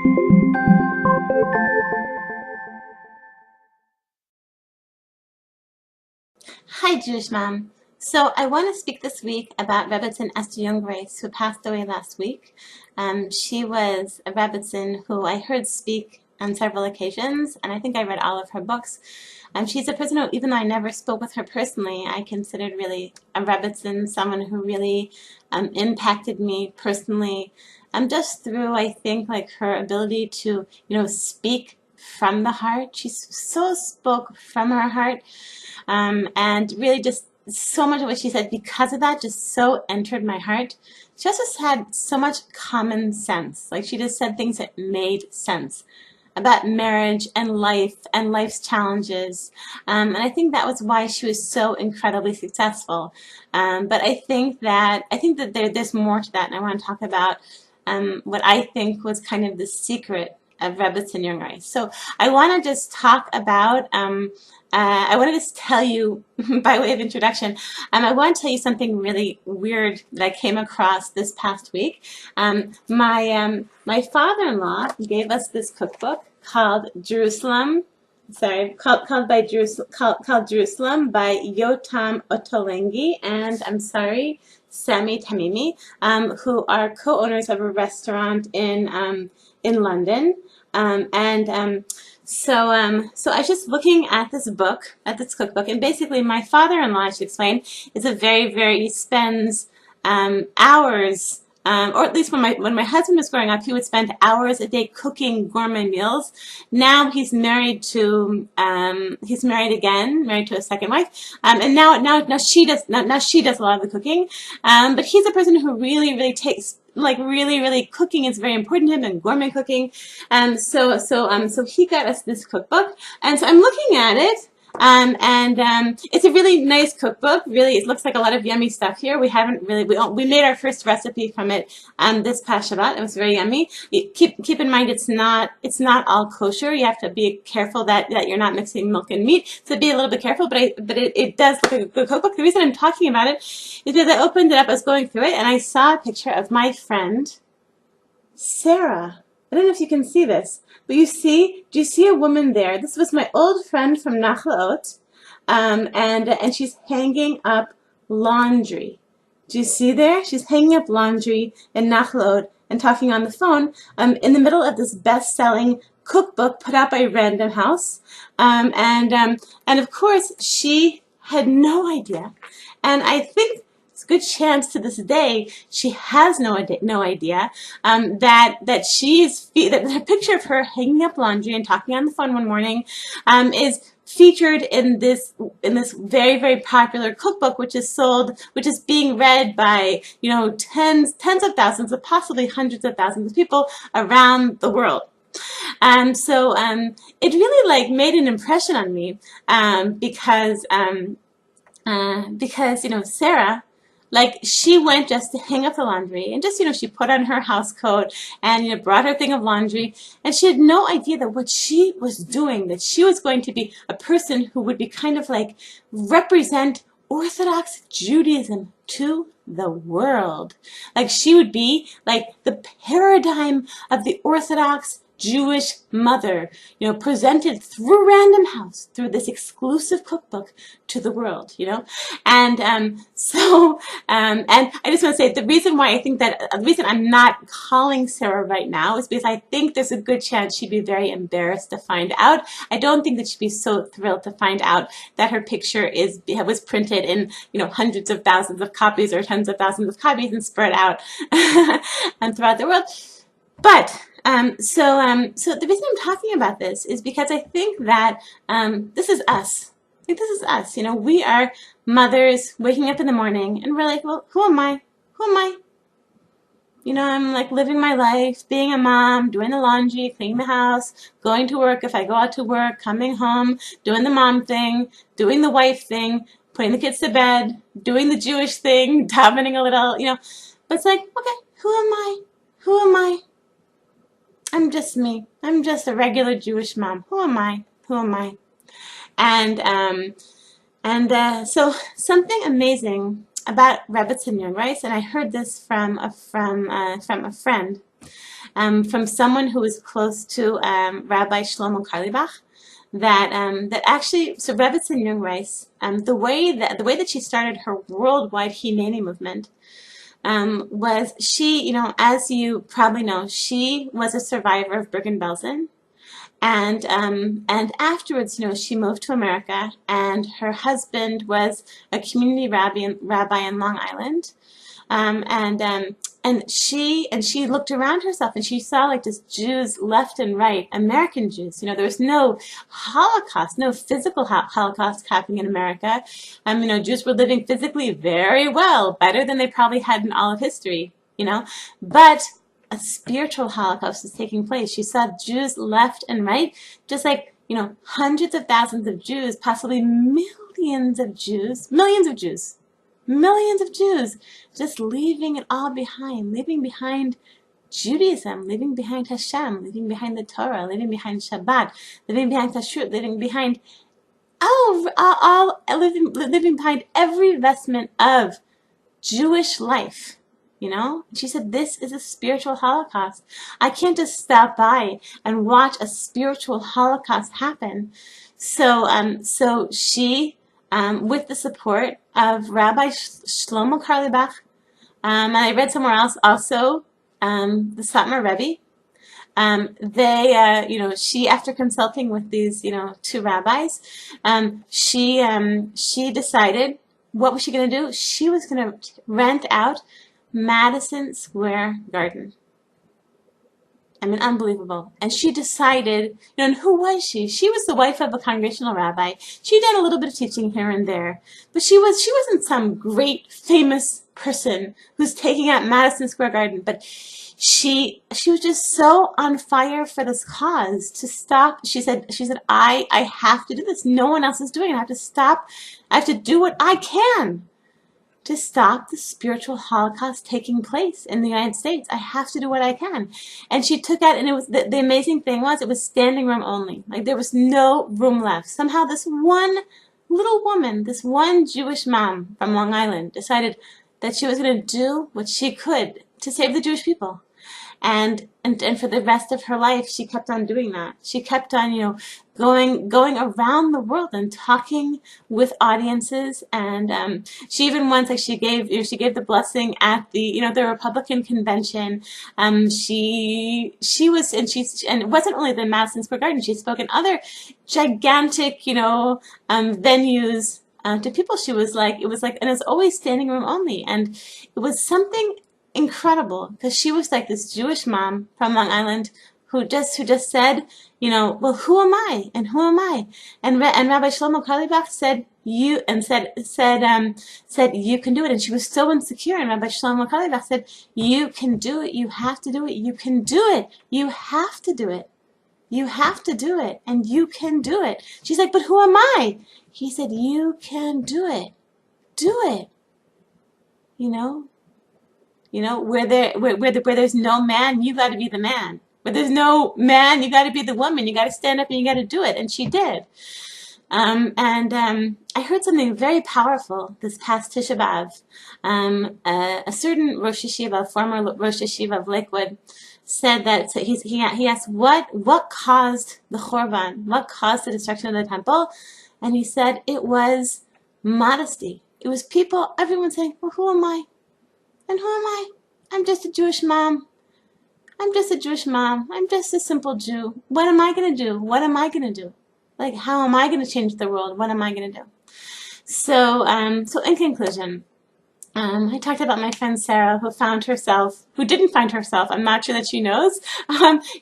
Hi, Jewish Mom. So I want to speak this week about Rebbetzin Jungreis, who passed away last week. She was a Rebbetzin who I heard speak on several occasions, and I think I read all of her books. She's a person who, even though I never spoke with her personally, I considered really a Rebbetzin, someone who really impacted me personally, just through, I think, like her ability to, speak from the heart. She so spoke from her heart, and really just so much of what she said because of that just so entered my heart. She also had so much common sense. Like, she just said things that made sense about marriage and life and life's challenges. And I think that was why she was so incredibly successful. But I think that there's more to that, and I want to talk about what I think was kind of the secret of Rebbetzin Jungreis. So I want to just talk about, I want to just tell you, by way of introduction, I want to tell you something really weird that I came across this past week. My father-in-law gave us this cookbook called called Jerusalem by Yotam Ottolenghi and Sami Tamimi, who are co-owners of a restaurant in London. So I was just looking at this book, at this cookbook, and basically my father-in-law, I should explain, is he spends hours, or at least when my husband was growing up, he would spend hours a day cooking gourmet meals. Now he's married again, married to a second wife, and now she does a lot of the cooking. But he's a person who really takes, like, really cooking is very important to him, and gourmet cooking. So he got us this cookbook, and so I'm looking at it. It's a really nice cookbook. Really, it looks like a lot of yummy stuff here. We made our first recipe from it this past Shabbat. It was very yummy. Keep in mind, it's not all kosher. You have to be careful that you're not mixing milk and meat. So be a little bit careful. But it does look like a good cookbook. The reason I'm talking about it is because I opened it up, I was going through it, and I saw a picture of my friend Sarah. I don't know if you can see this, but do you see a woman there? This was my old friend from Nachlaot, and she's hanging up laundry. Do you see there? She's hanging up laundry in Nachlaot and talking on the phone in the middle of this best-selling cookbook put out by Random House. And of course, she had no idea. And I think it's a good chance to this day she has no idea that the picture of her hanging up laundry and talking on the phone one morning is featured in this very popular cookbook, which is being read by tens of thousands, of possibly hundreds of thousands of people around the world. So it really, like, made an impression on me, because Sarah, like, she went just to hang up the laundry, and just, she put on her house coat and, brought her thing of laundry, and she had no idea that what she was doing, that she was going to be a person who would be kind of like represent Orthodox Judaism to the world. Like, she would be like the paradigm of the Orthodox Jewish mother, presented through Random House, through this exclusive cookbook to the world, And and I just want to say, the reason I'm not calling Sarah right now is because I think there's a good chance she'd be very embarrassed to find out. I don't think that she'd be so thrilled to find out that her picture was printed in, hundreds of thousands of copies or tens of thousands of copies and spread out and throughout the world. But so the reason I'm talking about this is because I think that this is us. I think this is us. We are mothers waking up in the morning, and we're like, well, who am I? Who am I? I'm like living my life, being a mom, doing the laundry, cleaning the house, going to work if I go out to work, coming home, doing the mom thing, doing the wife thing, putting the kids to bed, doing the Jewish thing, davening a little, But it's like, okay, who am I? Who am I? I'm just me. I'm just a regular Jewish mom. Who am I? Who am I? So something amazing about Rebbetzin Jungreis, and I heard this from a friend, from someone who was close to Rabbi Shlomo Carlebach, that actually, so Rebbetzin Jungreis, the way that she started her worldwide Hineni movement was she, as you probably know, she was a survivor of Bergen-Belsen. And afterwards, she moved to America, and her husband was a community rabbi in Long Island. And she looked around herself, and she saw like just Jews left and right, American Jews. There was no Holocaust, no physical Holocaust happening in America. Jews were living physically very well, better than they probably had in all of history. But a spiritual Holocaust was taking place. She saw Jews left and right, just like, hundreds of thousands of Jews, possibly millions of Jews, just leaving it all behind, leaving behind Judaism, leaving behind Hashem, leaving behind the Torah, leaving behind Shabbat, leaving behind Kashrut, leaving behind living behind every vestment of Jewish life. She said, this is a spiritual Holocaust. I can't just stop by and watch a spiritual Holocaust happen. So she, with the support of Rabbi Shlomo Carlebach, and I read somewhere else also, the Satmar Rebbe, she, after consulting with these, two rabbis, she decided, what was she going to do? She was going to rent out Madison Square Garden. Unbelievable. And she decided, and who was she? She was the wife of a congregational rabbi. She'd done a little bit of teaching here and there, but she wasn't some great famous person who's taking out Madison Square Garden. But she was just so on fire for this cause to stop. She said, I have to do this. No one else is doing it. I have to stop. I have to do what I can to stop the spiritual Holocaust taking place in the United States. I have to do what I can. And she took out, and it was the amazing thing was, it was standing room only. Like, there was no room left. Somehow this one little woman, this one Jewish mom from Long Island, decided that she was going to do what she could to save the Jewish people. And for the rest of her life, she kept on doing that. She kept on, going around the world and talking with audiences. And she even once, like, she gave the blessing at the, the Republican convention. She was, and it wasn't only the Madison Square Garden. She spoke in other gigantic, venues to people. It was like, and it was always standing room only. And it was something incredible, because she was like this Jewish mom from Long Island who just said, well, who am I and who am I? And Rabbi Shlomo Carlebach said you can do it. And she was so insecure. And Rabbi Shlomo Carlebach said, you can do it. You have to do it. You can do it. You have to do it. You have to do it. And you can do it. She's like, but who am I? He said, you can do it. Do it. Where there's no man, you got to be the man. Where there's no man, you got to be the woman. You got to stand up and you got to do it. And she did. I heard something very powerful this past Tisha B'Av. A certain Rosh Yeshiva, former Rosh Yeshiva of Lakewood, said that, so he asked what caused the Chorban, what caused the destruction of the temple, and he said it was modesty. It was people, everyone saying, well, who am I? And who am I? I'm just a Jewish mom. I'm just a simple Jew. What am I going to do? What am I going to do? Like, how am I going to change the world? What am I going to do? So in conclusion, I talked about my friend Sarah, who didn't find herself, I'm not sure that she knows,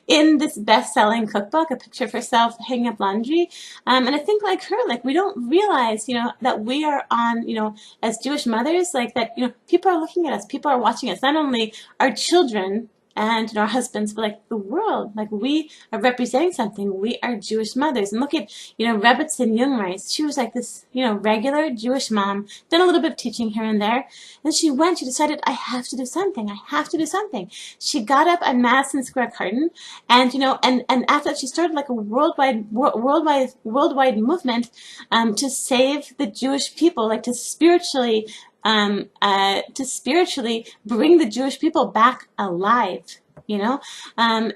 in this best-selling cookbook, a picture of herself hanging up laundry. And I think, like her, like, we don't realize, that we are on, as Jewish mothers, like that, people are looking at us, people are watching us, not only our children and our husbands, but like the world, like we are representing something. We are Jewish mothers. And look at, Rebbetzin Jungreis. She was like this, regular Jewish mom, done a little bit of teaching here and there. And she decided, I have to do something. I have to do something. She got up on Madison Square Garden, and, and after that, she started like a worldwide movement, to save the Jewish people, like to spiritually bring the Jewish people back alive. And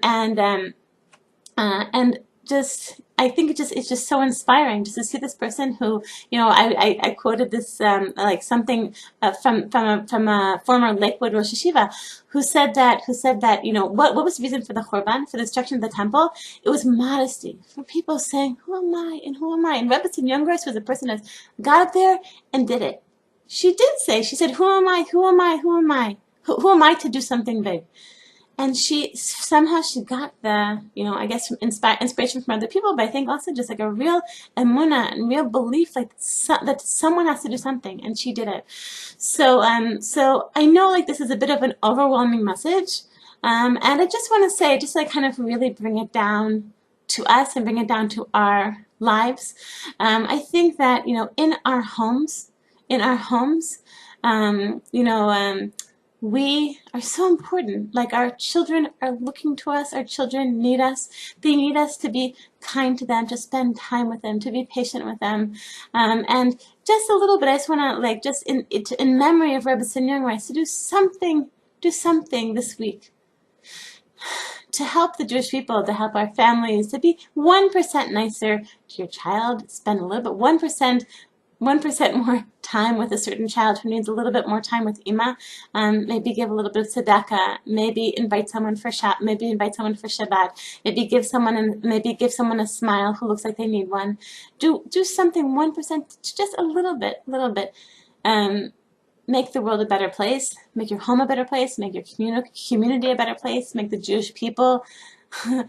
just I think it's just so inspiring just to see this person who, I quoted this like something from a former Lakewood Rosh Hashiva who said that what was the reason for the Churban, for the destruction of the temple? It was modesty, for people saying, who am I and who am I? And Rebbetzin Jungreis was a person that got up there and did it. She said, who am I, who am I, who am I, who am I to do something big? And she got the, I guess from inspiration from other people, but I think also just like a real emunah and real belief, like that someone has to do something, and she did it. So I know like this is a bit of an overwhelming message, and I just want to say, just like kind of really bring it down to us and bring it down to our lives. I think that in our homes, we are so important. Like our children are looking to us. Our children need us. They need us to be kind to them, to spend time with them, to be patient with them. And just a little bit, I just want to like just in memory of Rebbetzin Jungreis to do something this week to help the Jewish people, to help our families, to be 1% nicer to your child, spend a little bit, 1% more time with a certain child who needs a little bit more time with Ima. Maybe give a little bit of tzedakah. Maybe invite someone for Shabbat. Maybe give someone a smile who looks like they need one. Do something 1%, just a little bit. Make the world a better place. Make your home a better place. Make your community a better place. Make the Jewish people to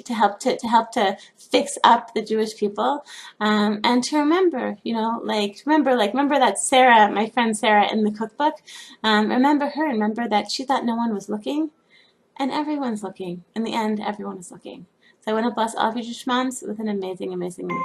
help to fix up the Jewish people, and to remember, remember that Sarah, my friend Sarah in the cookbook. Remember her. Remember that she thought no one was looking, and everyone's looking. In the end, everyone is looking. So I want to bless all of you Jewish moms with an amazing, amazing week.